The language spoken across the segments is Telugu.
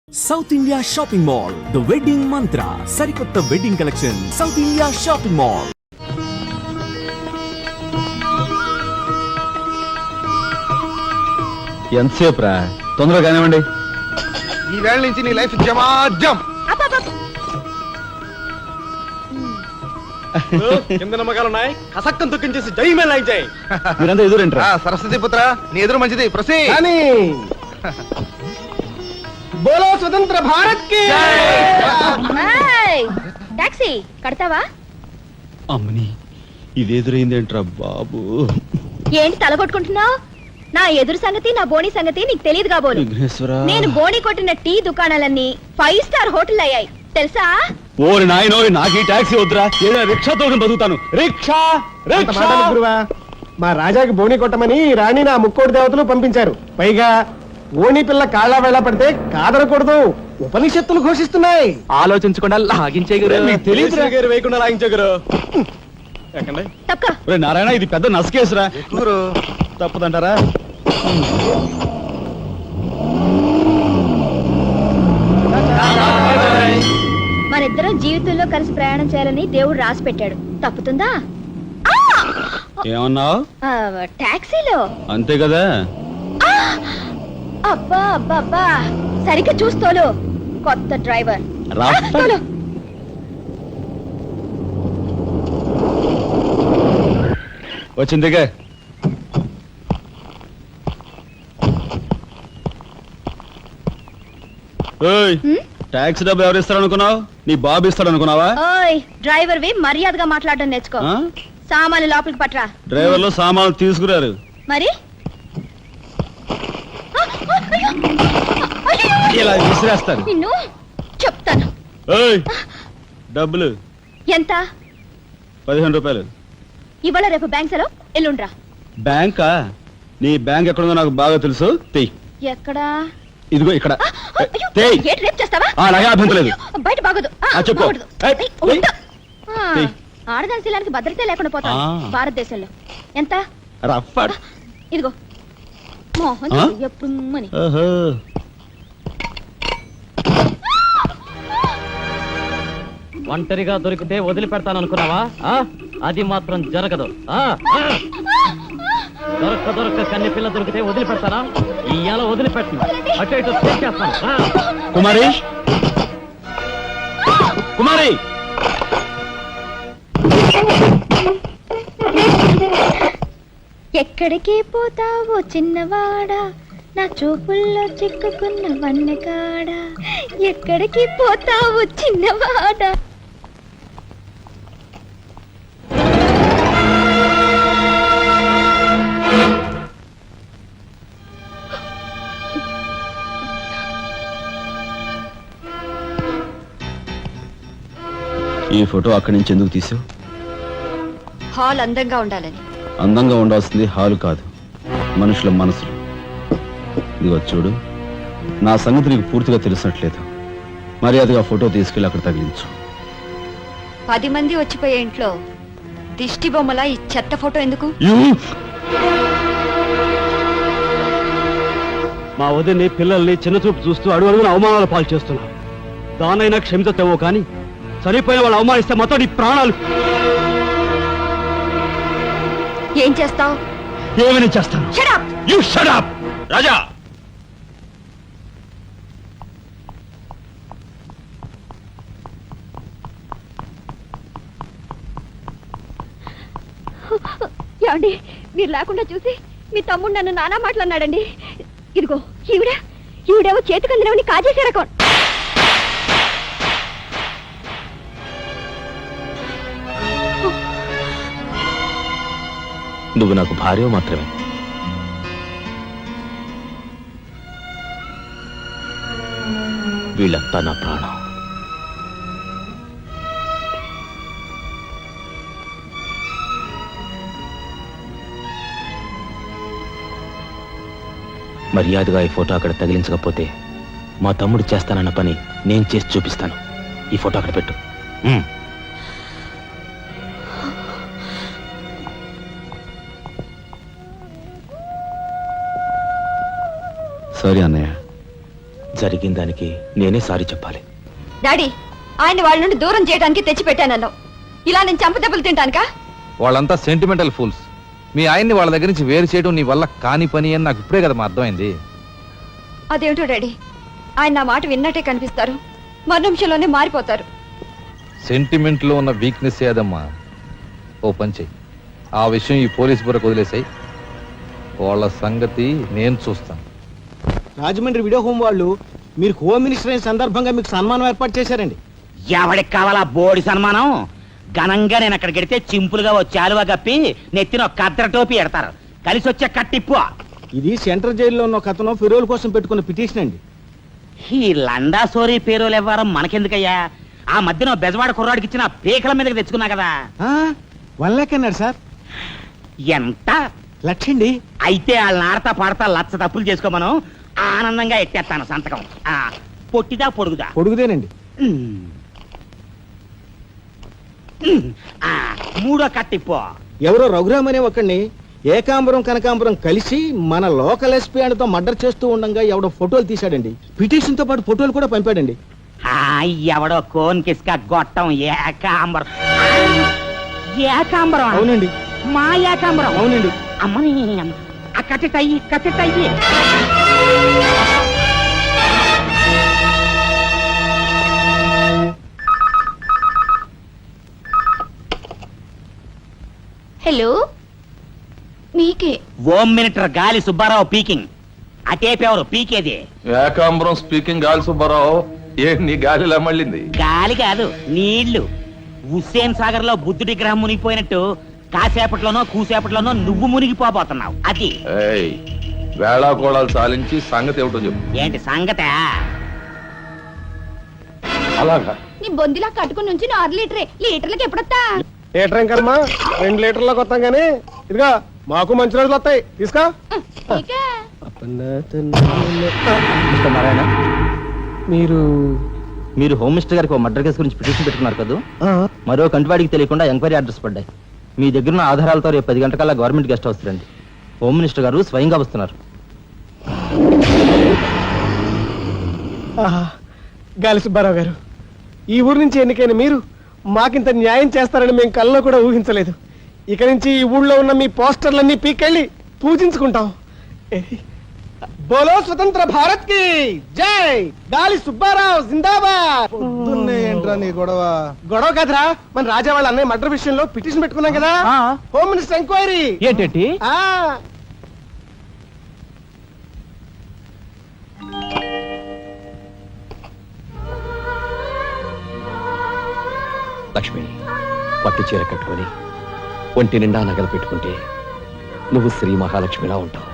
South India shopping mall, the wedding మంత్ర, సరికొత్త wedding collection. South India shopping mall. ఎంతసేపు రా, తొందరగా కానివ్వండి. ఈ వేళ నుంచి నీ లైఫ్ జమాజం. కింద నమ్మకాలు ఉన్నాయి, కసక్కం తొక్కించేసి జై మే లైక్ జై. మీరంతా ఎదురేంట్రా? సరస్వతి పుత్ర, నీ ఎదురు మంచిది. ప్రసీ బోలో స్వతంత్ర భారత్ కి టాక్సీ కడతావా? అమ్మని, ఇది ఎదురైందేంట్రా బాబు? ఏంటి తలగొట్టుకుంటున్నావు? నా ఎదురు సంగతి, నా బోణి సంగతి నీకు తెలియదు కాబోలు. విఘ్నేశ్వరా, నేను బోణి కొట్టిన టీ దుకాణాలన్నీ 5 స్టార్ హోటల్ అయ్యాయి తెలుసా? ఓరి నాయనో, నాకు ఈ టాక్సీ వద్దురా, ఏదైనా రిక్షాతో బతుకుతాను. Rickshaw rickshaw. గురువా, మా రాజాకి బోణి కొట్టమని రాణి నా ముక్కోటి దేవతలు పంపించారు. పైగా ఓణి పిల్ల కాళ్ళ వేళ పడితే కాదనకూడదు, ఉపనిషత్తులు ఘోషిస్తున్నాయి. ఆలోచించకుండా లాగించే తెలియదు వేయకుండా లాగించగరు. తప్పక నారాయణ, ఇది పెద్ద నసకేసురా. తప్పదంటారా? మనిద్దరం జీవితంలో కలిసి ప్రయాణం చేయాలని దేవుడు రాసి పెట్టాడు. తప్పుతుందా? ఏమన్నావు? టాక్సీలో అంతే కదా. అబ్బా అబ్బా అబ్బా, సరిగ్గా చూస్తోలు. కొత్త డ్రైవర్ తోలు. వచ్చిందిగా. టాక్సీ డబ్బు ఎవరు ఇస్తారు అనుకున్నావు? నీ బాబు ఇస్తాడు అనుకున్నావా? ఓయ్ డ్రైవర్ వి మర్యాదగా మాట్లాడడం నేర్చుకో. సామాన్లు లోపలికి పట్రా. డ్రైవర్లు సామాన్లు తీసుకురారు. మరి ఇలా విసిరేస్తారు. నిన్ను చెప్తాను. డబ్బులు ఎంత? 15 రూపాయలు. ఇవాళ రేపు బ్యాంక్ సెలవు, ఎల్లుండ్రా. బ్యాంకా? నీ బ్యాంక్ ఎక్కడుందో నాకు బాగా తెలుసు. తెయ్. ఎక్కడా? ఇదిగో ఇక్కడ. రేపు చేస్తావా? అలాగే అభ్యంతరం లేదు. బయట బాగోదు. చెప్పు. ఆడదాని శీలానికి భద్రత లేకుండా పోతాం భారతదేశంలో. ఎంత? ఇదిగో మోహన్ ఎప్పుడు మని. ఒంటరిగా దొరికితే వదిలిపెడతాను అనుకున్నావా? అది మాత్రం జరగదు. దొరక్క కన్ని పిల్ల దొరికితే వదిలిపెడతానా? ఇయ్యాల వదిలిపెట్టను, అటు ఇటు చేస్తాను. కుమారి, కుమారి, ఎక్కడికి పోతావో చిన్నవాడా, నా చూపుల్లో చిక్కుకున్న వన్నెకాడా. ఎక్కడికి పోతావో చిన్నవాడా. ఈ ఫోటో అక్కడి నుంచి ఎందుకు తీసావు? హాల్ అందంగా ఉండాలని. అందంగా ఉండాల్సింది హాలు కాదు, మనుషుల మనసులు. ఇదిగో చూడు, నా సంగతి నీకు పూర్తిగా తెలిసినట్లేదు. మర్యాదగా ఫోటో తీసుకెళ్ళి అక్కడ తగిలించు. 10 మంది వచ్చిపోయే ఇంట్లో దిష్టి బొమ్మల ఈ చెత్త ఫోటో ఎందుకు? మా వదిని పిల్లల్ని చిన్న చూపు చూస్తూ అడుగున అవమానాలు పాలు చేస్తున్నా. దానైనా క్షమితేవో కానీ చనిపోయిన వాళ్ళు అవమానిస్తే మొత్తం నీ ప్రాణాలు. ఏం చేస్తావు? ఏమని చేస్తాను? You shut up! రాజా, ఏమండి, మీరు లేకుండా చూసి మీ తమ్ముడు నన్ను నానా మాట్లాడినాడండి. ఇదిగో ఈవిడేవో చేతికి అందినవని కాజేసే రకం. నువ్వు నాకు భార్య మాత్రమే. వీళ్ళంతా నా ప్రాణం. మర్యాదగా ఈ ఫోటో అక్కడ తగిలించకపోతే మా తమ్ముడు చేస్తానన్న పని నేను చేసి చూపిస్తాను. ఈ ఫోటో అక్కడ పెట్టు. సారీ అన్నయ్య. జరిగిన దానికి నేనే సారీ చెప్పాలి. డాడీ ఆయన వాళ్ళ నుండి దూరం చేయడానికి తెచ్చిపెట్టానన్నావు. ఇలా నేను చంపదెబ్బలు తింటానుకా? వాళ్ళంతా సెంటిమెంటల్ ఫూల్స్. మీ ఆయన్ని వాళ్ళ దగ్గర నుంచి వేరు చేయడం నీ వల్ల కాని పని అని నాకు ఇప్పుడే కదా అర్థమైంది. అదేమిటో డాడీ, ఆయన నా మాట విన్నట్టే కనిపిస్తారు, మరు నిమిషంలోనే మారిపోతారు. సెంటిమెంట్ లో ఉన్న వీక్నెస్ ఏదమ్మా. ఓ పని చెయ్యి, ఆ విషయం ఈ పోలీస్ బుర్రకు వదిలేసాయి. వాళ్ళ సంగతి నేను చూస్తాను. రాజమండ్రి వీడియో హోమ్ వాళ్ళు మీరు హోమ్ మినిస్టర్ అయిన సందర్భంగా మీకు సన్మానం ఏర్పాటు చేశారండి. ఎవడికి కావాలా బోడి సన్మానం? ఘనంగా నేను అక్కడికి వెడితే చింపులుగా ఓ చాలువా కప్పి నెత్తిన ఒక కద్దర టోపీ ఎడతారు. కలిసి వచ్చే కట్టిప్పు. ఇది సెంట్రల్ జైల్లో ఉన్న ఒక అతను ఫిరోల్ కోసం పెట్టుకున్న పిటిషన్ అండి. ఈ లండా సోరీ పేరోలు ఇవ్వడం మనకెందుకయ్యా? ఆ మధ్యన బెజవాడ కుర్రాడికి ఇచ్చిన పీకల మీదకి తెచ్చుకున్నా కదా. 1 lakh అన్నాడు సార్. ఎంత లక్షండి. అయితే వాళ్ళని ఆడతా పాడతా లచ్చ తప్పులు చేసుకోమను. ఆనందంగా ఎట్టేస్తాను సంతకం. పొట్టిదా పొడుగుదా? పొడుగుదేనండి. మూడో కట్టిపో. ఎవరో రఘురామ్ అనే ఒకడిని ఏకాంబరం కనకాంబరం కలిసి మన లోకల్ ఎస్పీ ఆయనతో మర్డర్ చేస్తూ ఉండగా ఎవడో ఫోటోలు తీశాడండి. పిటిషన్ తో పాటు ఫోటోలు కూడా పంపాడండి. ఎవడో కోన్ కిస్క గొట్టం ఏకాంబరం. ఏకాంబరం అవునండి. మా ఏకాంబరం అవునండి. అమ్మని కట్టెటయ్యి కట్టెటయ్యి. హలో, మీకే. ఓం మినిటర్ గాలి సుబ్బారావు పీకింగ్. అటేపెవరు పీకేది? ఏకాంబరం స్పీకింగ్ గాలి సుబ్బారావు. నీ గాలిలా మళ్ళింది? గాలి కాదు, నీళ్లు. హుస్సేన్ సాగర్ లో బుద్ధుడి గ్రహం మునిగిపోయినట్టు కాసేపట్లోనో కూసేపట్లోనో నువ్వు మునిగిపోబోతున్నావు. అది వేళాకోళాలు సాలించి సంగతి ఏమిటో చెప్పు. ఏంటి సంగతే? అలాగా నీ బొందిలా కట్టుకుని నుంచి 6 లీటరే. లీటర్లకు ఎప్పుడొస్తా? లీటర్ ఇంకమ్మా 2 లీటర్లకు వస్తాం గానీ ఇదిగా మాకు మంచి రోజులు వస్తాయి. తీసుకో. నారాయణ, మీరు మీరు హోమ్ మినిస్టర్ గారికి మర్డర్ కేసు గురించి పిటిషన్ పెట్టుకున్నారు కదా. మరో కంటివాడికి తెలియకుండా ఎంక్వైరీ అడ్రస్ పడ్డాయి. మీ దగ్గర ఉన్న ఆధారాలతో రేపు 10 గంటకల్లా గవర్నమెంట్ గెస్ట్ హౌస్ రండి. హోమ్ మినిస్టర్ గారు స్వయంగా వస్తున్నారు. గాలి సుబ్బారావు గారు, ఈ ఊరు నుంచి ఎన్నికైన మీరు మాకింత న్యాయం చేస్తారని మేము కల్లో కూడా ఊహించలేదు. ఇక నుంచి ఈ ఊళ్ళో ఉన్న మీ పోస్టర్లన్నీ పీకెళ్ళి పూజించుకుంటాం. బోలో స్వతంత్ర భారత్ కి జై. గాలి సుబ్బారావు జిందాబాద్. ఏంట్రా నీ గొడవ? గొడవ కదరా, మన రాజా వాళ్ళ అన్నయ్య మర్డర్ విషయంలో పిటిషన్ పెట్టుకున్నాం కదా. Home minister enquiry. ఏంటంటే లక్ష్మి, పట్టు చీర కట్టుకొని ఒంటి నిండా నగలు పెట్టుకుంటే నువ్వు శ్రీ మహాలక్ష్మిలా ఉంటావు.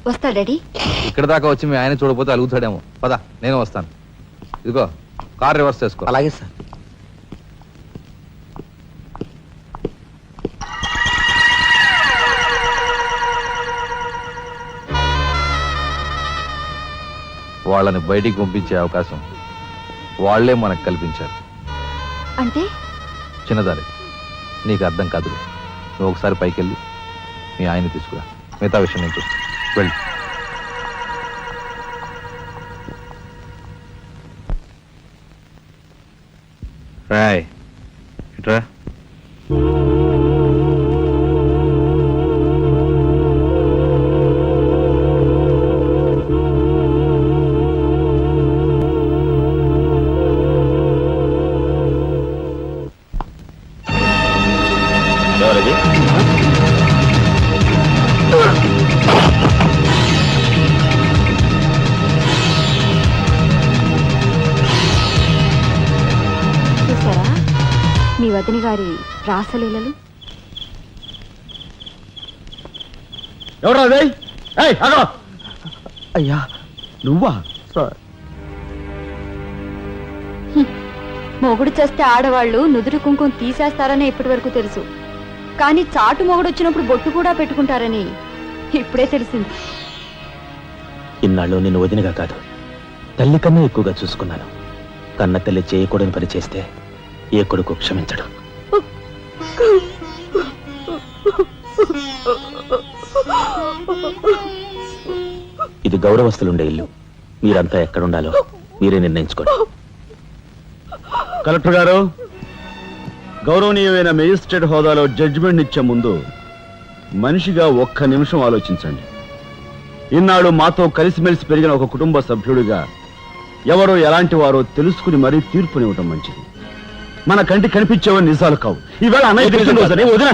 వస్తా డాడీ. ఇక్కడ దాకా వచ్చి మీ ఆయన చూడకపోతే అలుగుతాడేమో. పద, నేను వస్తాను. ఇదిగో కార్ రివర్స్ చేసుకో. అలాగే సార్. వాళ్ళని బయటికి పంపించే అవకాశం వాళ్లే మనకు కల్పించారు. అంటే చిన్నదారి, నీకు అర్థం కాదు. నువ్వు ఒకసారి పైకి వెళ్ళి మీ ఆయన తీసుకురా. మిగతా విషయం నేను చూస్తాను. వెళ్ళి రాయ్ ఇట్రా. ఎవరది? వదిన గారి రాసలీలలు? ఎవరా అదే? అయ్యా నువ్వా? మొగుడు చేస్తే ఆడవాళ్ళు నుదురు కుంకుమ తీసేస్తారని ఇప్పటి వరకు తెలుసు, కానీ చాటు మొగుడు వచ్చినప్పుడు బొట్టు కూడా పెట్టుకుంటారని ఇప్పుడే తెలిసింది. ఇన్నాళ్ళు నేను వదినగా కాదు, తల్లి కన్నా ఎక్కువగా చూసుకున్నాను. కన్న తల్లి చేయకూడని పని చేస్తే ఏ కొడుకు క్షమించడు. ఇది గౌరవస్తులుండే ఇల్లు. మీరంతా ఎక్కడుండాలో మీరే నిర్ణయించుకోండి. కలెక్టర్ గారు, గౌరవనీయమైన మేజిస్ట్రేట్ హోదాలో జడ్జిమెంట్ ఇచ్చే ముందు మనిషిగా ఒక్క నిమిషం ఆలోచించండి. ఇన్నాళ్ళు మాతో కలిసిమెలిసి పెరిగిన ఒక కుటుంబ సభ్యుడిగా ఎవరో ఎలాంటి వారో తెలుసుకుని మరీ తీర్పునివ్వటం మంచిది. మన కంటి కనిపించేవని నిజాలు కావు. ఈవేళ అన్నయ్య తెలిసిన వదిన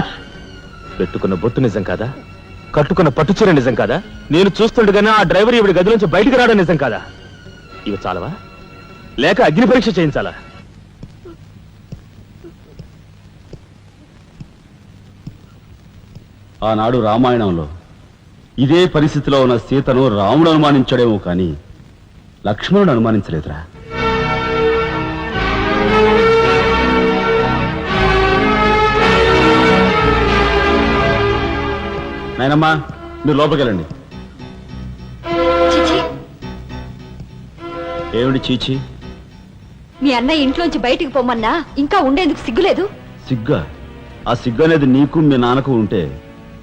పెట్టుకున్న బొట్టు నిజం కాదా? కట్టుకున్న పట్టుచీర నిజం కాదా? నేను చూస్తుండగానే ఆ డ్రైవర్ ఇవిడి గది నుంచి బయటికి రావడం నిజం కాదా? ఇవి చాలవా, లేక అగ్ని పరీక్ష చేయించాలా? ఆనాడు రామాయణంలో ఇదే పరిస్థితిలో ఉన్న సీతను రాముడు అనుమానించాడేమో కానీ లక్ష్మణుడు అనుమానించలేదురా. నాయనమ్మా, మీరు లోపలికి వెళ్ళండి. చిచి, ఏమిటి చీచి? మీ అన్నయ్య ఇంట్లోంచి బయటికి పొమ్మన్నా ఇంకా ఉండేందుకు సిగ్గులేదు? సిగ్గా? ఆ సిగ్గు అనేది నీకు మీ నాన్నకు ఉంటే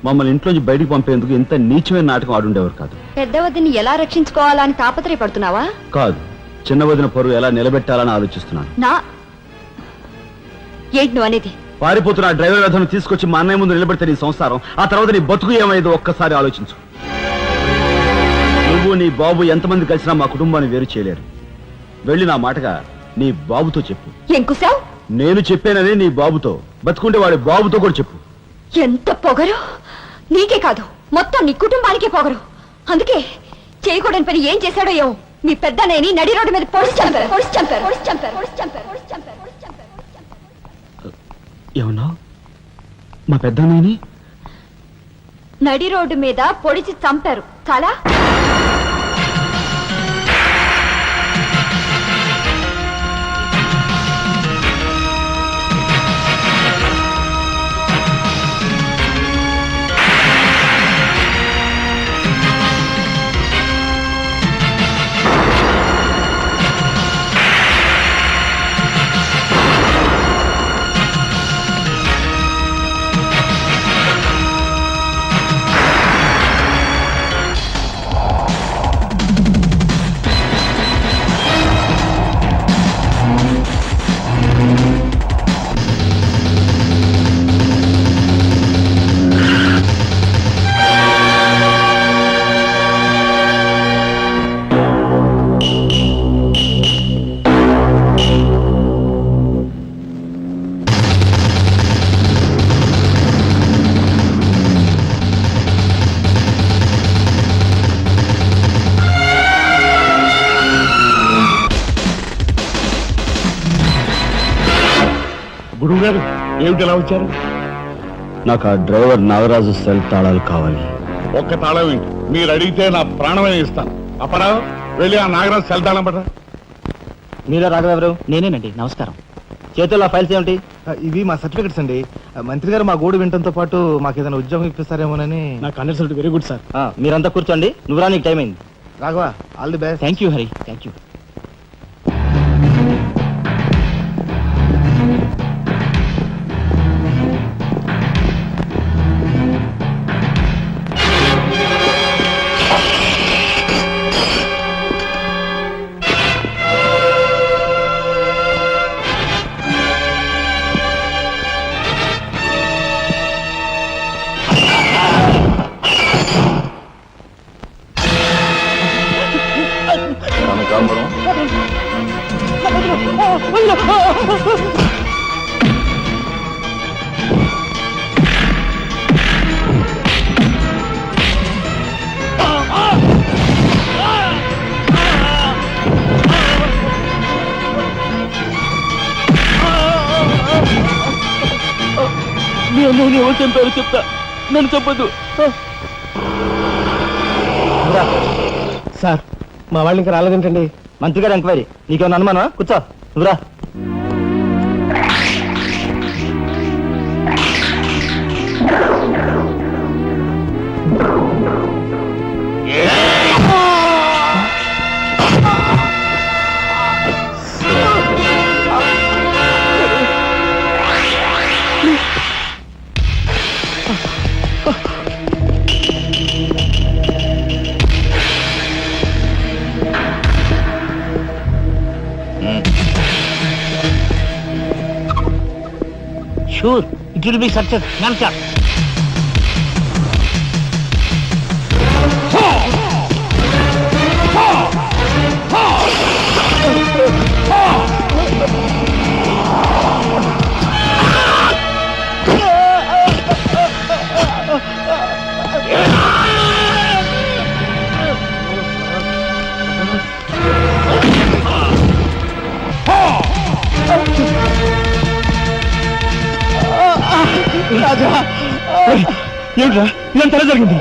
మమ్మల్ని ఇంట్లోంచి బయటికి పంపేందుకు ఇంత నీచమైన నాటకం ఆడుండేవారు కాదు. పెద్ద వదిని ఎలా రక్షించుకోవాలా అని తాపత్రయపడుతున్నావా? కాదు, చిన్న వదిన పరువు ఎలా నిలబెట్టాలని ఆలోచిస్తున్నాను. ఏంటి నువ్వు అనేది? పారిపోతున్న ఆ డ్రైవర్ వ్యధను తీసుకొచ్చి మా అన్నయ్య ముందు నిలబెడితే నీ సంసారం, ఆ తర్వాత నీ బతుకు ఏమైందో ఒక్కసారి ఆలోచించు. నువ్వు నీ బాబు ఎంతమంది కలిసినా మా కుటుంబాన్ని వేరు చేయలేరు. వెళ్ళి నా మాటగా నీ బాబుతో చెప్పు. ఏం కుసావ్? నేను చెప్పానని నీ బాబుతో, బతుకుంటే వాడి బాబుతో కూడా చెప్పు. ఎంత పొగరు! నీకే కాదు, మొత్తం నీ కుటుంబానికే పొగరు. అందుకే చేయకూడని పని ఏం చేశాడో ఏమో మీ పెద్దనేని నడి రోడ్డు మీద పొడిచి చంపారు. ఏమన్నా? మా పెద్దన్నయ్యని నడి రోడ్డు మీద పొడిచి చంపారు. చాలా గురువు గారు, ఏమిటి ఎలా వచ్చారు? నాకు ఆ డ్రైవర్ నాగరాజు సెల్ తాళాలు కావాలి. ఒక్క తాళం ఏంటి, మీరు అడిగితే నా ప్రాణమే ఇస్తాను. అపరావు, వెళ్ళి ఆ నాగరాజు సెల్ తాళం పడరా. మీరే రాఘవెవరు? నేనేనండి. నమస్కారం. చేతుల్లో ఫైల్స్ ఏమిటి? ఇవి మా సర్టిఫికెట్స్ అండి. మంత్రి గారు మా గోడు వినడంతో పాటు మాకు ఏదైనా ఉద్యోగం ఇప్పిస్తారేమోనని. నా కన్సల్ట్ వెరీ గుడ్ సార్. మీరంతా కూర్చోండి. నువ్వురా, నీకు టైం అయింది. Raghava, all the best. Thank you Hari, thank you. కనకాంబరం అన్నయ్యని ఎవరు చంపారో చెప్తా, నన్ను చంపద్దు. సార్ మా వాళ్ళు ఇంకా రాలేదేంటండి? మంత్రి గారు ఎంక్వైరీ, నీకేమన్నా అనుమానమా? కూర్చో, నువ్వురా. Sure it will be success. నమస్కారం. రాజా ఏమిట్రా ఇదంతా ఎలా జరిగింది?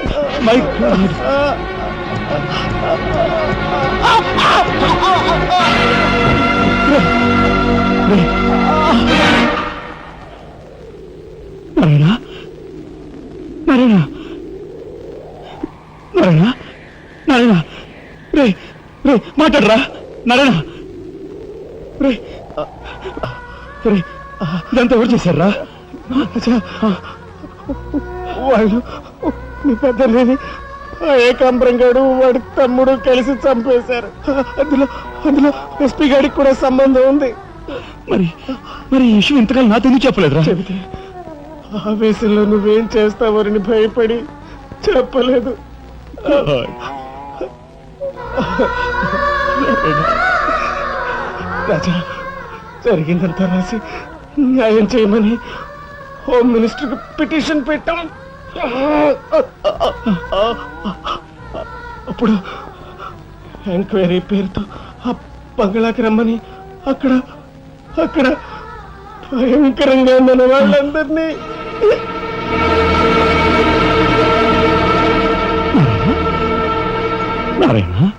నారాయణ, నారాయణ, నారాయణ, నారాయణ, రే రే మాట్లాడరా నారాయణ, రే రే ఇదంతా ఎవరు చేశారా? వాళ్ళు మీ పెద్దలేని ఏకాంబరం గారు వాడి తమ్ముడు కలిసి చంపేశారు. అందులో అందులో ఎస్పీ గారికి కూడా సంబంధం ఉంది. మరి మరి ఈ విషయం ఇంతకాలం నాతో ఎందుకు చెప్పలేదురా? చెబితే ఆవేశంలో నువ్వేం చేస్తావని భయపడి చెప్పలేదు. రాజా, జరిగిందంతా రాసి న్యాయం చేయమని హోమ్ మినిస్టర్కి పిటిషన్ పెట్టాం. అప్పుడు ఎంక్వైరీ పేరుతో ఆ బంగ్లాకి రమ్మని అక్కడ అక్కడ భయంకరంగా మన వాళ్ళందరినీ నారాయణ,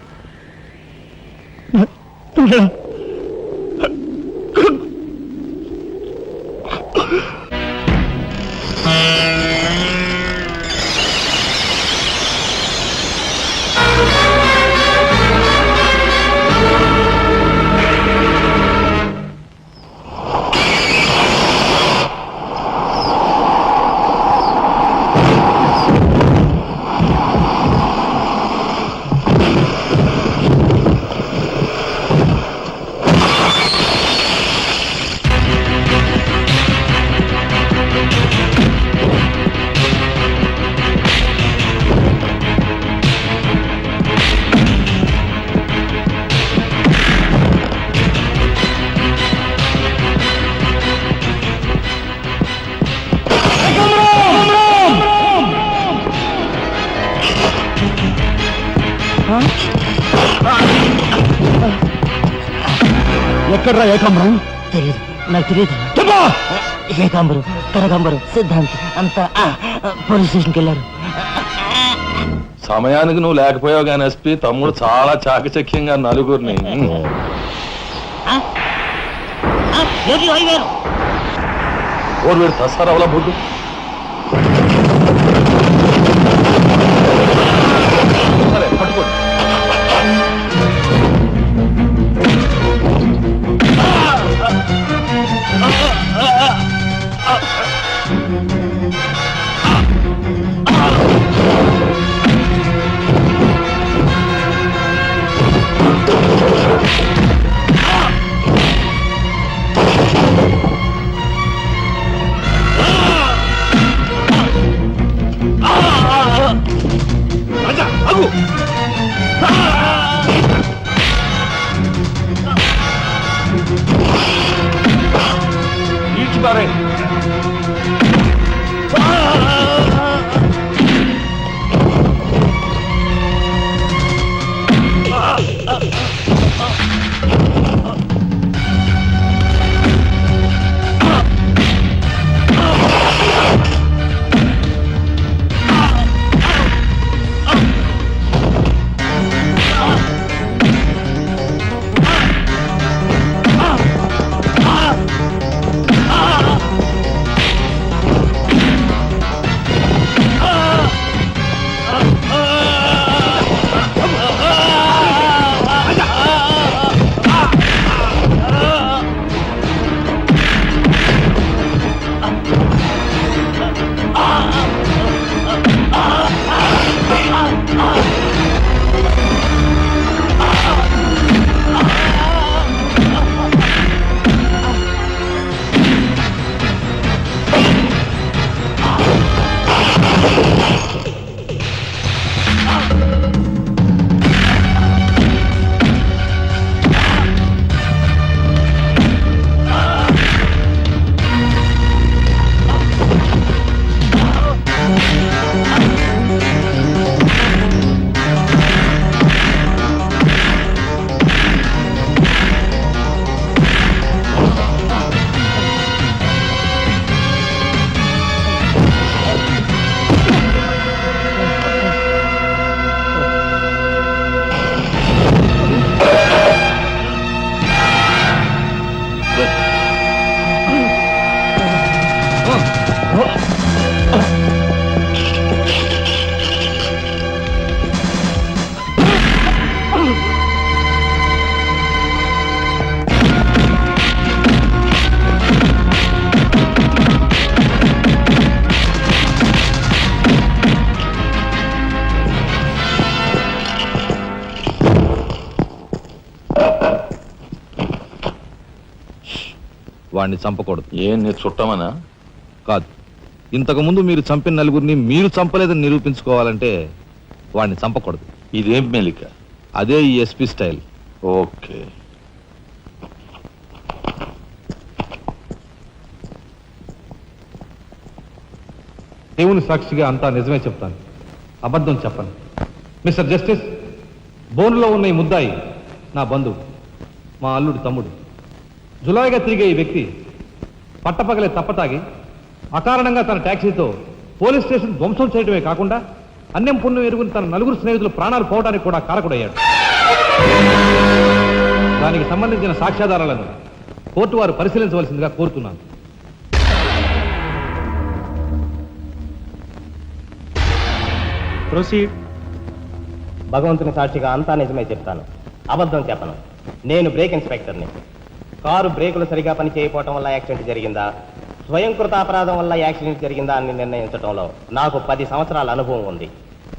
ఎక్కడ్రా ఏకాంబరం? తెలియదు, నాకు తెలియదు. ఏకాంబరు, కనకాంబరు, సిద్ధాంత్ అంతా పోలీస్ స్టేషన్కి వెళ్ళారు. సమయానికి నువ్వు లేకపోయావు కానీ ఎస్పీ తమ్ముడు చాలా చాకచక్యంగా నలుగురిని ఓరు వీడు తసారవలా బొడ్డు సరే పట్టుకోండి. వాడిని చంపకూడదు. ఏం నీ చుట్టమనా? కాదు, ఇంతకు ముందు మీరు చంపిన నలుగురిని మీరు చంపలేదని నిరూపించుకోవాలంటే వాడిని చంపకూడదు. ఇదేం మెలిక? అదే ఈ ఎస్పీ స్టైల్. ఓకే. దేవుని సాక్షిగా అంతా నిజమే చెప్తాను, అబద్ధం చెప్పను. మిస్టర్ జస్టిస్, బోనులో ఉన్న ఈ ముద్దాయి నా బంధువు, మా అల్లుడు తమ్ముడు. జులాయిగా తిరిగే ఈ వ్యక్తి పట్టపగలే తప్పతాగి అకారణంగా తన ట్యాక్సీతో పోలీస్ స్టేషన్ ధ్వంసం చేయడమే కాకుండా అన్యం పుణ్యం ఎరుగుని తన నలుగురు స్నేహితులు ప్రాణాలు పోవడానికి కూడా కారకుడయ్యాడు. దానికి సంబంధించిన సాక్ష్యాధారాలను కోర్టు వారు పరిశీలించవలసిందిగా కోరుతున్నాను. ప్రొసీడ్. భగవంతుని సాక్షిగా అంతా నిజమే చెప్తాను, అబద్ధం చెప్పను. నేను బ్రేక్ ఇన్స్పెక్టర్ని. కారు బ్రేకులు సరిగా పని చేయకపోవటం వల్ల యాక్సిడెంట్ జరిగిందా, స్వయంకృత అపరాధం వల్ల యాక్సిడెంట్ జరిగిందా అని నిర్ణయించడంలో నాకు 10 సంవత్సరాల అనుభవం ఉంది.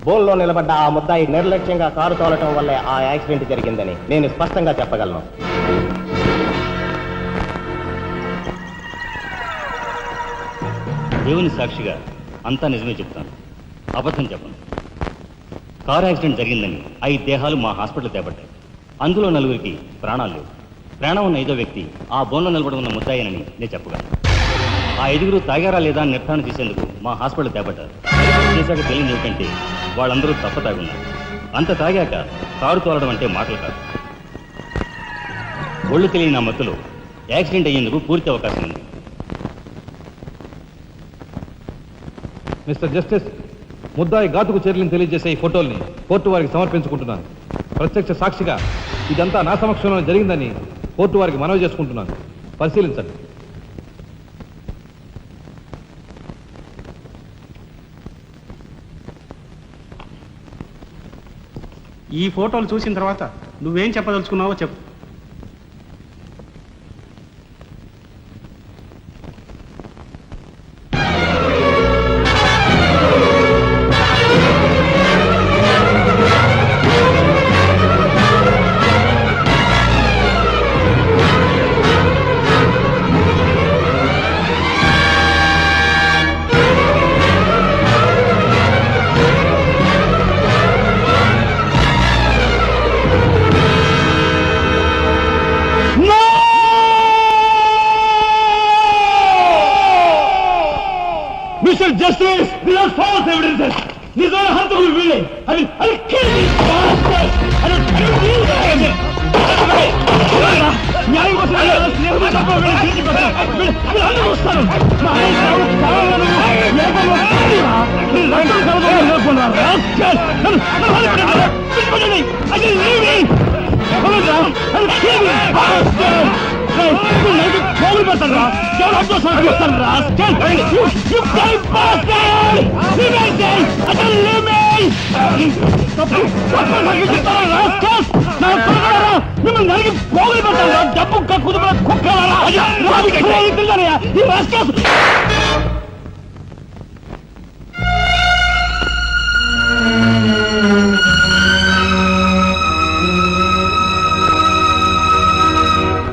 బోన్లో నిలబడ్డ ఆ ముద్దాయి నిర్లక్ష్యంగా కారు తోలటం వల్లే ఆ యాక్సిడెంట్ జరిగిందని నేను స్పష్టంగా చెప్పగలను. దేవుని సాక్షిగా అంతా నిజమే చెప్తాను, అబద్ధం చెప్పను. కారు యాక్సిడెంట్ జరిగిందని 5 దేహాలు మా హాస్పిటల్ తేబడ్డాయి. అందులో 4గురికి ప్రాణాలు లేవు. ప్రాణం ఉన్న 5వ వ్యక్తి ఆ బోన్లో నిలబడి ఉన్న ముద్దాయనని నేను చెప్పగలను. ఆ 5గురు తాగారా లేదా అని నిర్ధారణ చేసేందుకు మా హాస్పిటల్ తేబడ్డారు. చేశాక తెలియదు ఏమిటంటే వాళ్ళందరూ తప్ప తాగున్నారు. అంత తాగాక కారు తోలడం అంటే మాటలు కాదు. ఒళ్ళు తెలియని ఆ మత్తులో యాక్సిడెంట్ అయ్యేందుకు పూర్తి అవకాశం ఉంది. మిస్టర్ జస్టిస్, ముద్దాయి ఘాతుకు చర్యలను తెలియజేసే ఈ ఫోటోల్ని కోర్టు వారికి సమర్పించుకుంటున్నాను. ప్రత్యక్ష సాక్షిగా ఇదంతా నా సమక్షంలో జరిగిందని కోర్టు వారికి మనవి చేసుకుంటున్నాను. పరిశీలించండి. ఈ ఫోటోలు చూసిన తర్వాత నువ్వేం చెప్పదలుచుకున్నావో చెప్పు. Mr. Justice, these are false evidences. These are hantulu willing. I'll kill these bastards. I don't believe that. న్యాయం కోసం మిమ్మల్ని నరికి పోగులు పెట్టారా? డబ్బు కుదుపుల కుక్కలారా?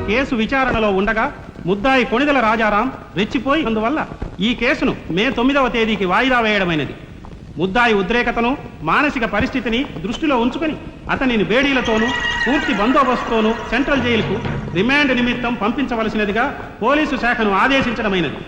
కేసు విచారణలో ఉండగా ముద్దాయి కొణిదెల రాజారాం రెచ్చిపోయి అందువల్ల ఈ కేసును మే 9వ తేదీకి వాయిదా వేయడమైనది. ముద్దాయి ఉద్రేకతను, మానసిక పరిస్థితిని దృష్టిలో ఉంచుకొని అతనిని బేడీలతోనూ పూర్తి బందోబస్తుతోనూ సెంట్రల్ జైలుకు రిమాండ్ నిమిత్తం పంపించవలసినదిగా పోలీసు శాఖను ఆదేశించడమైనది.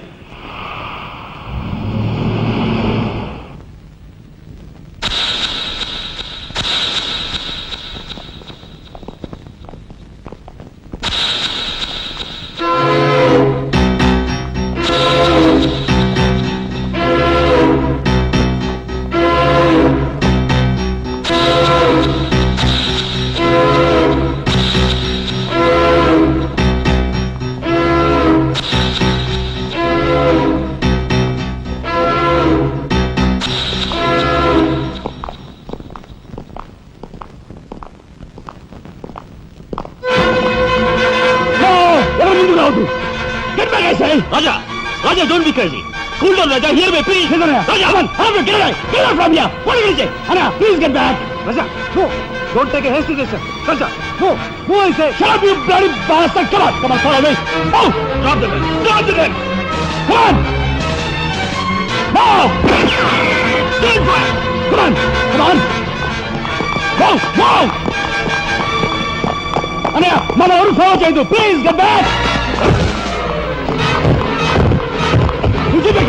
Raja, Raja, don't be crazy. Cool down, Raja. Hear me, please. Raja, come on, get away. Get out from here. What are you going to say? Anna, please get back. Raja, no. Don't take a hasty decision. Sanjay, move! Move, I say! Shut up, you bloody bastard! Come on, follow me! Move! Drop the gun! Drop the gun! Come on! Move! Come on! Come on! Move! Move! Anaya, మన ఎవరు ఫాలో చేయదు. Please get back!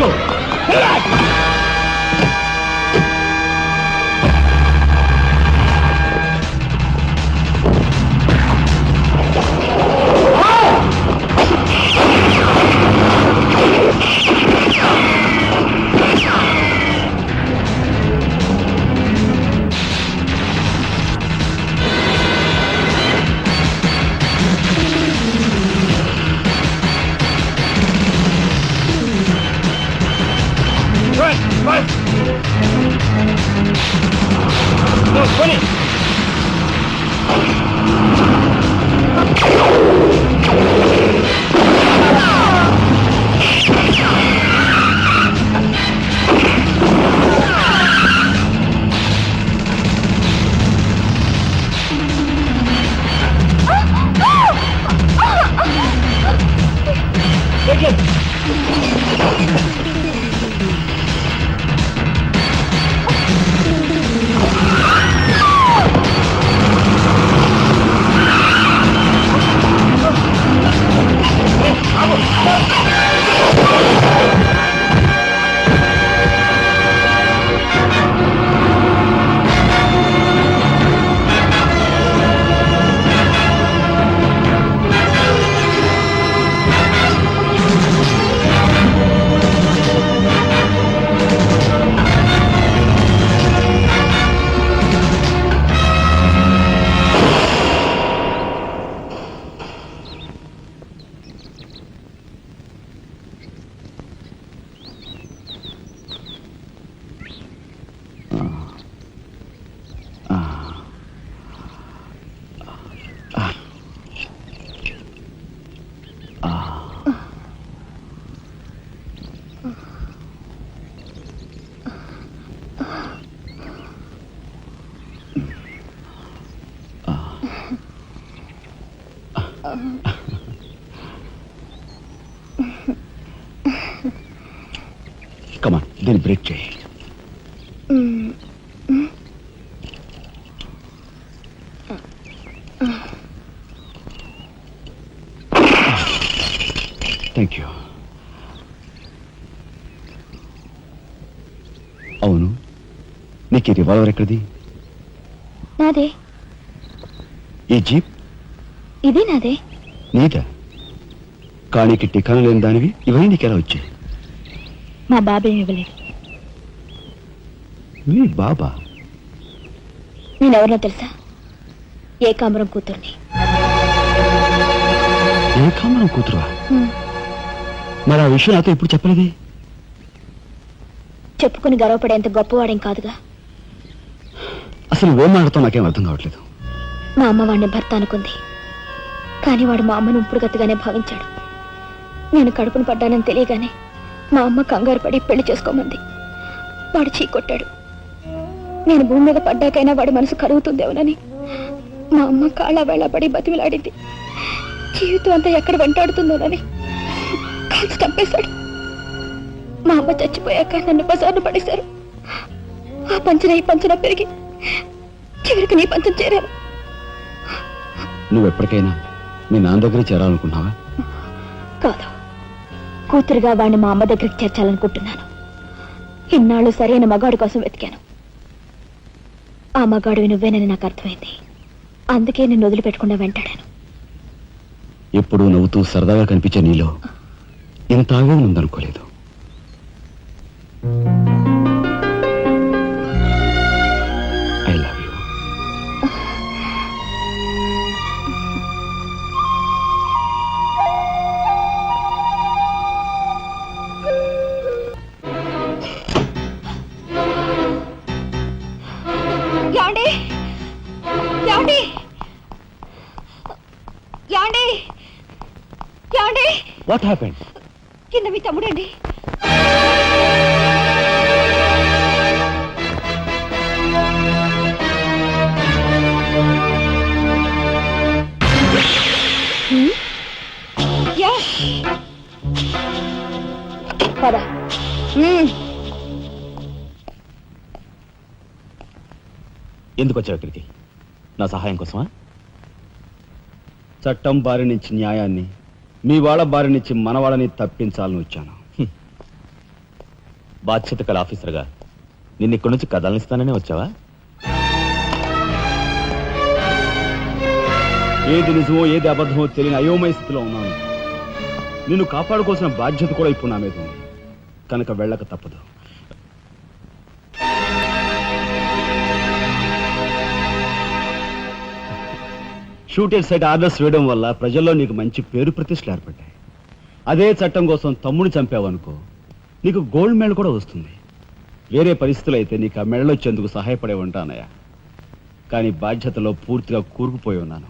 Go! Relax! కమాన్, దీన్ని బ్రేక్ చేయి. Thank you. అవును, నీకు ఈ రివాల్వర్ ఎక్కడిది? నాదే. ఈ జీప్? ఇది నాదే. నీదా? కాణికి టికాను లేని దానివి ఇవన్నీ నీకెలా వచ్చాయి? మా బాబేం ఇవ్వలేదు. మీ బాబా? నేనెవరినో తెలుసా? ఏకాంబరం కూతుర్ని. ఏకాంబరం కూతురువా? మరి ఆ విషయం నాతో ఇప్పుడు చెప్పలేదే? చెప్పుకుని గర్వపడేంత గొప్పవాడేం కాదుగా. అసలు ఏం మాట్లాడుతావు నాకేం అర్థం కావట్లేదు. మా అమ్మ వాడిని భర్త అనుకుంది, కానీ వాడు మా అమ్మను ఉంపుడుగతిగానే భావించాడు. నేను కడుపును పడ్డానని తెలియగానే మా అమ్మ కంగారు పడి పెళ్లి చేసుకోమంది. వాడు చీకొట్టాడు. నేను భూమి మీద పడ్డాకైనా వాడి మనసు కరుగుతుందేమోనని మా అమ్మ కాళ్ళ వేళ పడి బతిమిలాడింది. జీవితం అంతా ఎక్కడ వెంటాడుతుందోనని కాల్చి చంపేశాడు. మా అమ్మ చచ్చిపోయాక నన్ను బజార్ను పడేశారు. ఆ పంచన ఈ పంచన పెరిగి చివరికి నీ పంచం చేరాను. నువ్వు ఎప్పటికైనా మీ నాన్న దగ్గర చేరాలనుకున్నావా? కాదు, కూతురుగా వాడిని మా అమ్మ దగ్గరికి చేర్చాలనుకుంటున్నాను. ఇన్నాళ్ళు సరైన మగాడు కోసం వెతికాను. ఆ మగాడివి నువ్వేనని నాకు అర్థమైంది. అందుకే నేను వదిలిపెట్టకుండా వెంటాడాను. ఎప్పుడూ నవ్వుతూ సరదాగా కనిపించే నీలో ఇంత ఆవేదన ఉందనుకోలేదు. I love you. యాండి యాండి యాండి యాండి, వాట్ హ్యాపెండ్? కింద మీ తమ్ముడండి. ఎందుకు వచ్చావు ఇక్కడికి? నా సహాయం కోసమా? చట్టం బారి నుంచి న్యాయాన్ని, మీ వాళ్ళ బారి నుంచి మన వాళ్ళని తప్పించాలని వచ్చాను. బాధ్యత కల ఆఫీసర్గా నిన్ను ఇక్కడి నుంచి కదలనిస్తాననే వచ్చావా? ఏది నిజమో ఏది అబద్ధమో తెలియని అయోమయ స్థితిలో ఉన్నాను. నిన్ను కాపాడుకోవాల్సిన బాధ్యత కూడా ఇప్పుడు నా మీద ఉంది. కనుక వెళ్ళక తప్పదు. షూటెడ్ సైట్ ఆర్డర్స్ వేయడం వల్ల ప్రజల్లో నీకు మంచి పేరు ప్రతిష్టలు ఏర్పడ్డాయి. అదే చట్టం కోసం తమ్ముడిని చంపావనుకో, నీకు గోల్డ్ మెడల్ కూడా వస్తుంది. వేరే పరిస్థితులు అయితే నీకు ఆ మెడల్ వచ్చేందుకు సహాయపడే ఉంటానయ్య. కానీ బాధ్యతలో పూర్తిగా కూరుకుపోయి ఉన్నాను.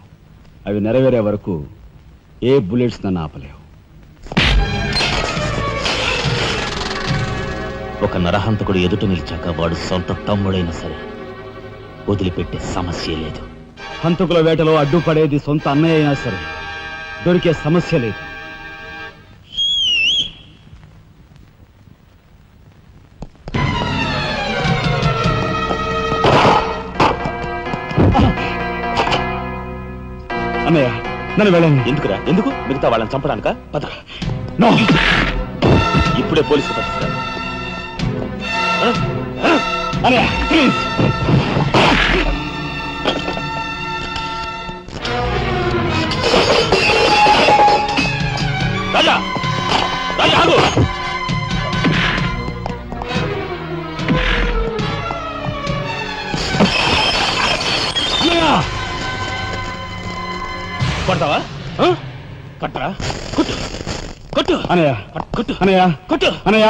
అవి నెరవేరే వరకు ఏ బుల్లెట్స్ నన్ను ఆపలేవు. ఒక నరహంతకుడు ఎదుట నిలిచాక వాడు సొంత తమ్ముడైనా సరే వదిలిపెట్టే సమస్య లేదు. హంతకుల వేటలో అడ్డుపడేది సొంత అన్నయ్య అయినా సరే దొరికే సమస్య లేదు. అన్నయ్య నన్ను వెళ్ళండి. ఎందుకురా? ఎందుకు? మిగతా వాళ్ళని చంపడానికా? పద. నో, ఇప్పుడే పోలీసులు పట్టిస్తారా? అన్నయ్య ప్లీజ్. రాజా, రాజా ఆగు. కొడతావా? కొట్టరా? కొట్టు, కొట్టు అన్నయ్య, కొట్టు, అన్నయ్య, కొట్టు, అన్నయ్య.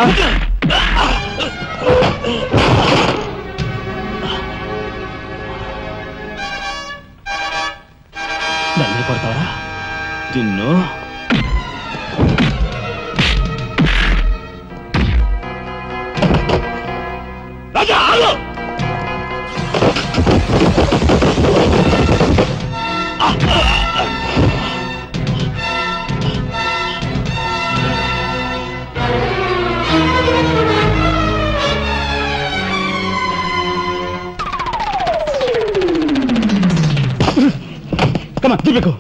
నన్ను కొడతావా? నిన్ను రాజా ఆగు. Come on, Typico.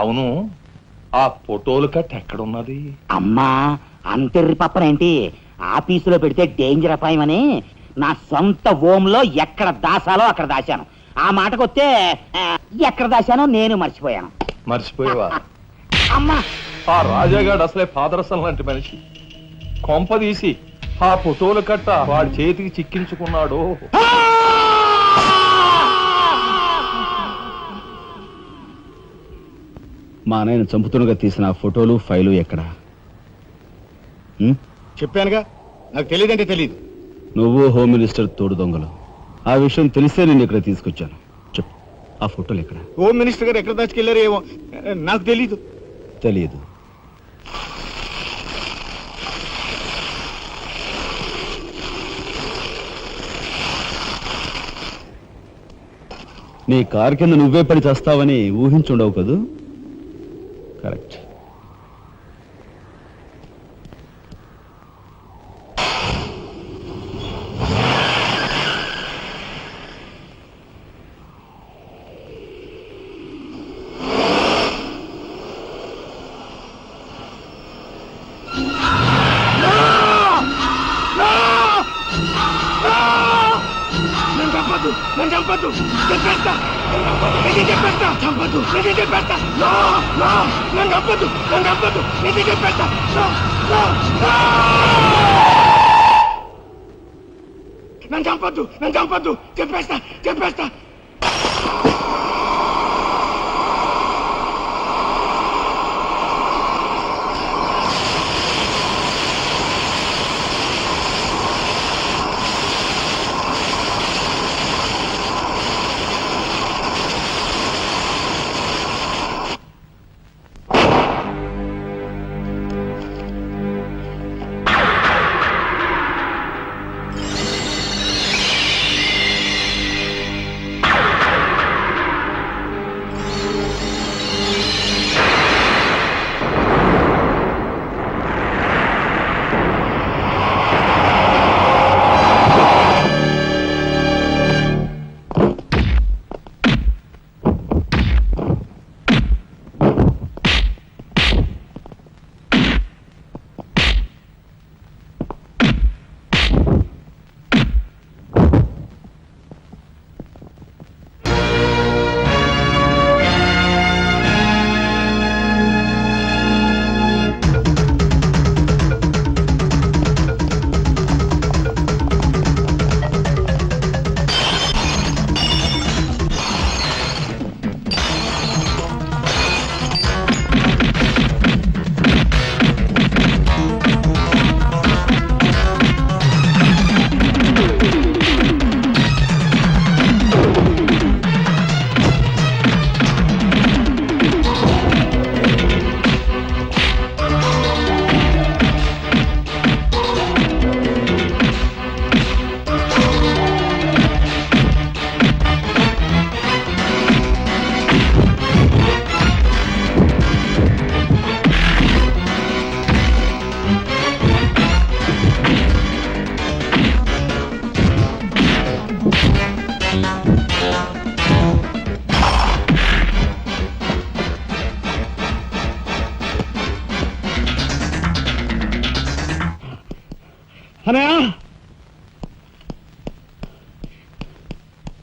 అవును, ఆ ఫోటోలు కట్ ఎక్కడున్నది? అమ్మా అంతెర్రి పప్పనేంటి? ఆఫీసులో పెడితే డేంజర్ అపాయమని నా సొంత హోంలో ఎక్కడ దాసాలో అక్కడ దాశాను. ఆ మాటకొస్తే ఎక్కడ దాశానో నేను మర్చిపోయాను. మర్చిపోయావా? అమ్మా ఆ రాజాగాడు అసలే పాదరసం లాంటి మనిషి. కొంపదీసి ఆ ఫోటోలు కట్ట వాడి చేతికి చిక్కించుకున్నాడు. మా నాయన చంపుతున్నగా తీసిన ఫోటోలు ఫైలు ఎక్కడ? చెప్పానుగా, నాకు తెలియదంటే తెలియదు. నువ్వు హోమ్ మినిస్టర్ తోడు దొంగలు. ఆ విషయం తెలిసే నేను ఇక్కడ తీసుకొచ్చాను. చెప్పు, ఆ ఫోటోలు ఎక్కడ? హోమ్ మినిస్టర్ గారు ఎక్కడ దాచుకెళ్లారో ఏమో నాకు తెలీదు. తెలియదు. నీ కారు కింద నువ్వే పడి చేస్తావని ఊహించుండవు కదూ? కరెక్ట్. నన్ను చంపద్దు, చెప్పేస్తా. చెప్పేస్తా, చంపద్దు, చెప్పేస్తా. నన్ను చంపద్దు, చెప్పేస్తా. నన్ను చంపద్దు, చెప్పేస్తా.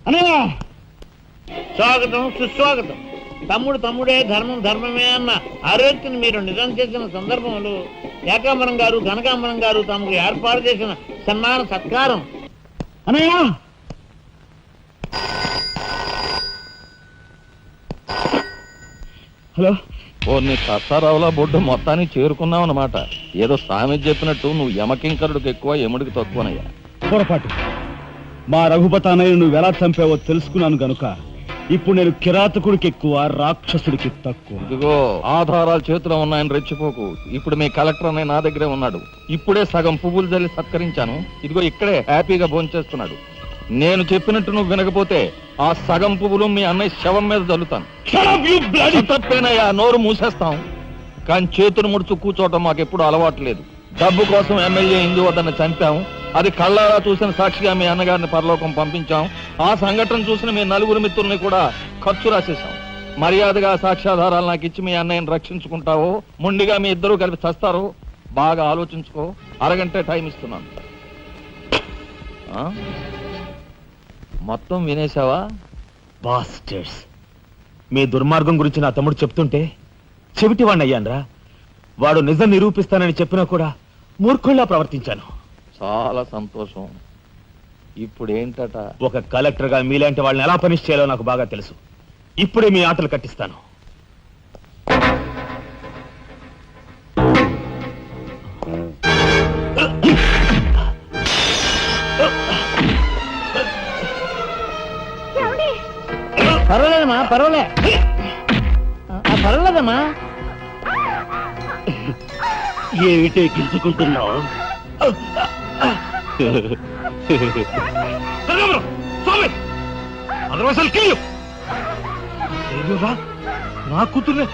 అన్నయ్య స్వాగతం సుస్వాగతం. తమ్ముడు తమ్ముడే ధర్మం ధర్మమే అన్న ఆరోగ్యం మీరు నిజం చేసిన సందర్భంలో ఏకాంబరం గారు కనకాంబరం గారు తమకు ఏర్పాటు చేసిన సన్మాన సత్కారం. అన్నయ్య హలో ఓ నీ సత్తారావులా బొడ్డు మొత్తానికి చేరుకున్నావు అన్నమాట. ఏదో సామెత చెప్పినట్టు నువ్వు యమకింకరుడికి ఎక్కువ యముడికి తక్కువనయ్యా. పొరపాటు. మా రఘుపతానయ్య నువ్వు ఎలా చంపావో తెలుసుకున్నాను గనుక ఇప్పుడు నేను కిరాతకుడికి ఎక్కువ, రాక్షసుడికి తక్కువ. ఇదిగో ఆధారాలు చేతిలో ఉన్నాయని రెచ్చిపోకు. ఇప్పుడు మీ కలెక్టర్ అనే నా దగ్గరే ఉన్నాడు. ఇప్పుడే సగం పువ్వులు జల్లి సత్కరించాను. ఇదిగో ఇక్కడే హ్యాపీగా భోంచేస్తున్నాడు. నేను చెప్పినట్టు నువ్వు వినకపోతే ఆ సగం పువ్వులు మీ అన్నయ్య శవం మీద జల్లుతాను. తప్పేనయ్యా, నోరు మూసేస్తాం. కానీ చేతులు ముడుచు కూర్చోవటం మాకెప్పుడు అలవాటు లేదు. డబ్బు కోసం ఎమ్మెల్యే ఇందువద్దన్న చంపాం. అది కళ్ళారా చూసిన సాక్షిగా మీ అన్నగారిని పరలోకం పంపించాం. ఆ సంఘటన చూసిన మీ నలుగురు మిత్రుల్ని కూడా ఖర్చు రాసేశాం. మర్యాదగా సాక్ష్యాధారాలు నాకు ఇచ్చి మీ అన్నయ్యని రక్షించుకుంటావో మొండిగా మీ ఇద్దరూ కలిపి చస్తారో బాగా ఆలోచించుకో. అరగంటే టైం ఇస్తున్నాను. మొత్తం వినేశావా? బాస్టర్స్, మీ దుర్మార్గం గురించి నా తమ్ముడు చెప్తుంటే చెవిటి వాడిని అయ్యాన్రా. వాడు నిజం నిరూపిస్తానని చెప్పినా కూడా మూర్ఖుల్లా ప్రవర్తించాను. చాలా సంతోషం. ఇప్పుడు ఏంటట? ఒక కలెక్టర్ గా మీలాంటి వాళ్ళని ఎలా పనిష్ చేయాలో నాకు బాగా తెలుసు. ఇప్పుడే మీ ఆటలు కట్టిస్తాను. పర్వాలేదమ్మా, పర్వాలేదమ్మా. ఏమిటే గింజుకుంటున్నావు? నా కూతుర్నే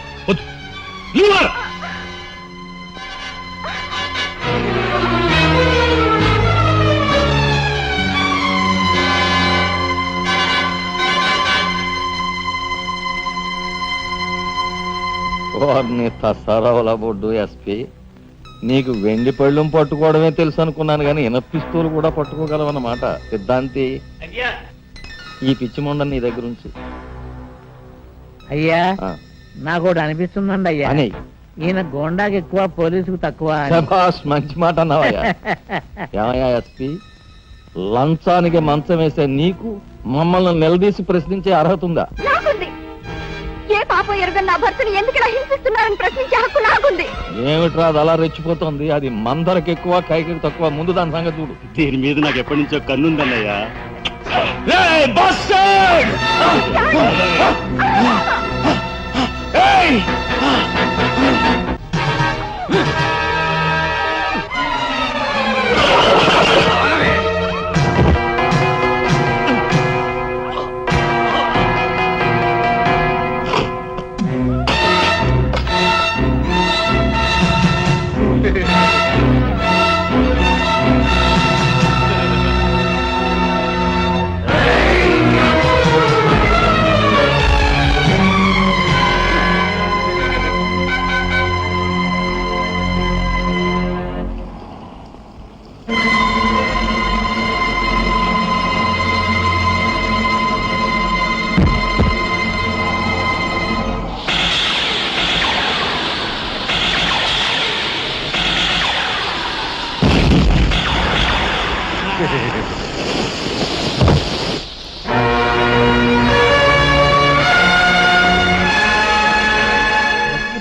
వారిని తసారావుల బొడ్డు ఎస్పీ, నీకు వెండి పళ్ళెం పట్టుకోవడమే తెలుసు అనుకున్నాను కానీ పిస్తూలు కూడా పట్టుకోగలవన్నమాట. సిద్ధాంతి, ఈ పిచ్చి మొండ నీ దగ్గర నుంచి. అయ్యా నాకు ఒకటి అనిపిస్తుందండి అయ్యా, అని ఈయన గోండాకి ఎక్కువ పోలీసుకు తక్కువ. శభాష్, మంచి మాట అన్నావయ్యా. ఏమయ్యా ఎస్పీ, లంచానికి మంచం వేసే నీకు మమ్మల్ని నిలదీసి ప్రశ్నించే అర్హత ఉందా? ఏ పాపం ఎరగని నా భర్తని ఎందుకు హింసిస్తున్నారని ప్రశ్నించే హక్కు నాకుంది. ఏమిట్రా అది అలా రెచ్చిపోతుంది? అది మందరికి ఎక్కువ, కైకి తక్కువ. ముందు దాని సంగతి చూడు. దీని మీద నాకు ఎప్పటి నుంచో కన్నుందన్నయ్యా.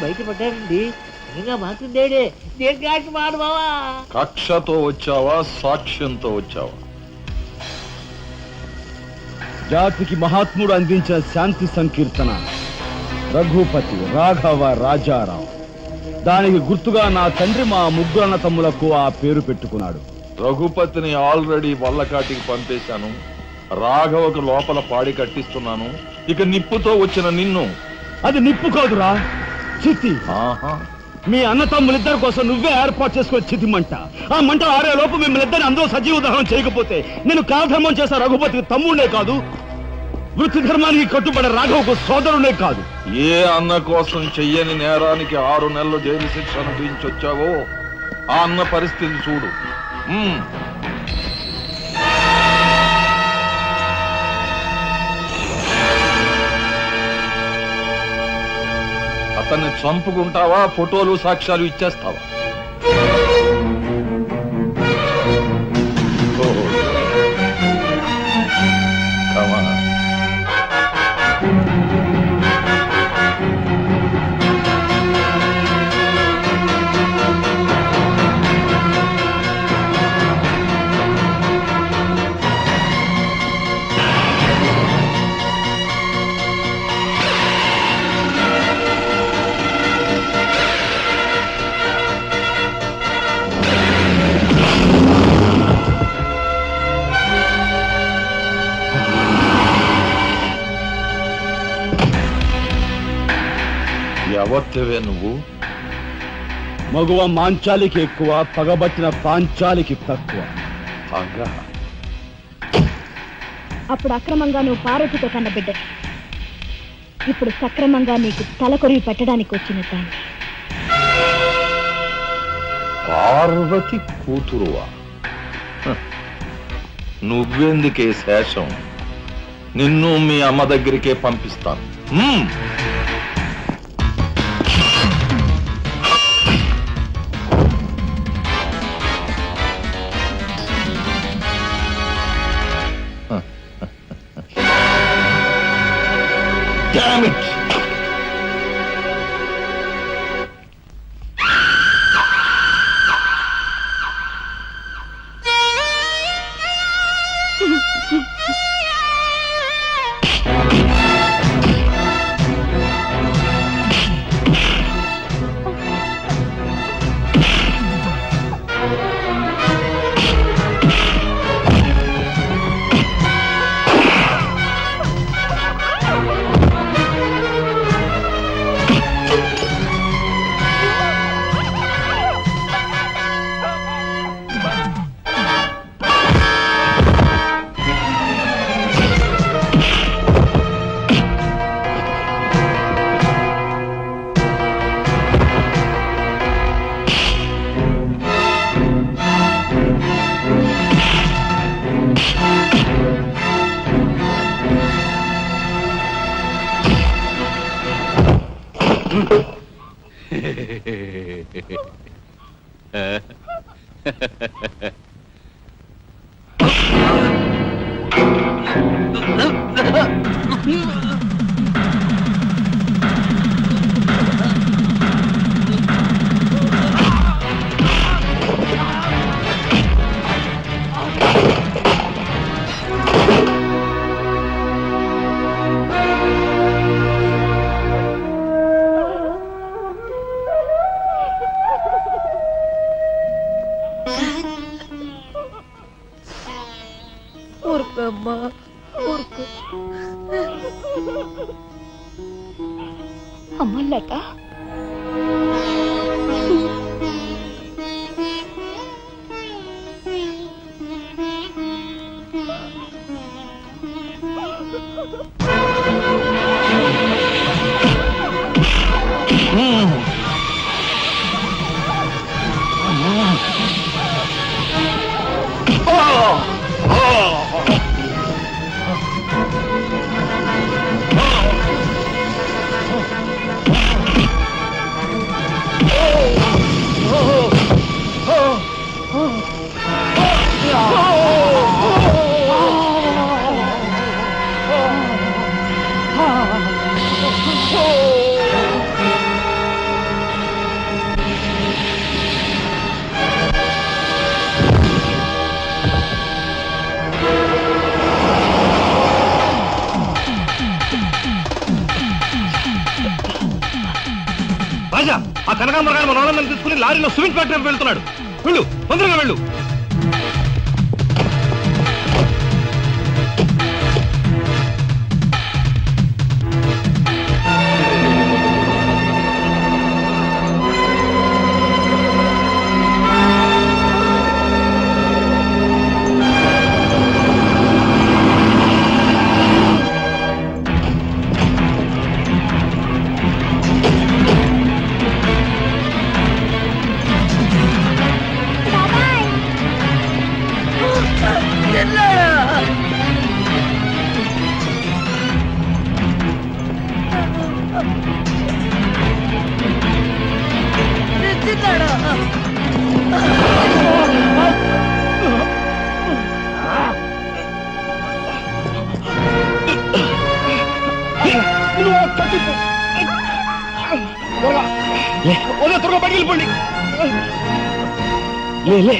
బయటపడ్డాడండి. మాట్లాడే దేనికి మాట బావా? కక్షతో వచ్చావా, సాక్ష్యంతో వచ్చావా? జాతికి మహాత్ముడు అందించిన శాంతి సంకీర్తన రఘుపతి రాఘవ రాజారాం. దానికి గుర్తుగా నా తండ్రి మా ముగ్గురు అన్న తమ్ములకు ఆ పేరు పెట్టుకున్నాడు. రఘుపతిని ఆల్రెడీ వల్లకాటికి పంపేశాను. రాఘవకు లోపల పాడి కట్టిస్తున్నాను. ఇక నిప్పుతో వచ్చిన నిన్ను. అది నిప్పు కాదురా, చితి. మీ అన్న తమ్ములిద్దరి కోసం నువ్వే ఏర్పాటు చేసుకుని చితిమంట. ఆ మంట ఆరే లోపు మిమ్మల్ని ఇద్దరిని అందరూ సజీవ దహనం చేయకపోతే నేను కాలధర్మం చేసే రఘుపతికి తమ్ముడే కాదు, వృత్తి ధర్మానికి కట్టుబడే రాఘవకు సోదరుడే కాదు. ఏ అన్న కోసం చెయ్యని నేరానికి 6 నెలలు జైలు శిక్ష అనుభవించొచ్చావో ఆ అన్న పరిస్థితి చూడు. అతన్ని చంపుకుంటావా ఫోటోలు సాక్ష్యాలు ఇచ్చేస్తావా? ఓహో. Come on. ఎవరివే నువ్వు? మగువ మాంచాలికి ఎక్కువ, పగబట్టిన పాంచాలికి తక్కువ. అగా అప్పుడు అక్రమంగా నువ్వు పార్వతితో కన్న బిడ్డ, ఇప్పుడు సక్రమంగా నీకు తలకొరివి పెట్టడానికి వచ్చిన దాన్ని. పార్వతి కూతురువా? హ. నువ్వెందుకే శేషం? నిన్ను మీ అమ్మ దగ్గరికే పంపిస్తాను. Damn it! ఊరుకోమ్మా, ఊరుకో. అమ్మలట రాజా, ఆ కనకాంబరగాడు మన వాళ్ళని తీసుకుని లారీలో సిమెంట్ ఫ్యాక్టరీకి వెళ్తున్నాడు. వెళ్ళు, తొందరగా వెళ్ళు. త్వరగా బయటికి వెళ్ళిపోండి. లే లే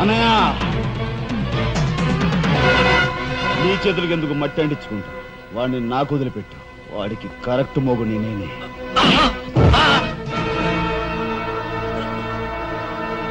అన్నయ్య, నీ చేతులకి ఎందుకు మట్టి అంటించుకుంటా? వాడిని నాకు వదిలిపెట్టు. వాడికి కరెక్ట్ మోగు నేనే.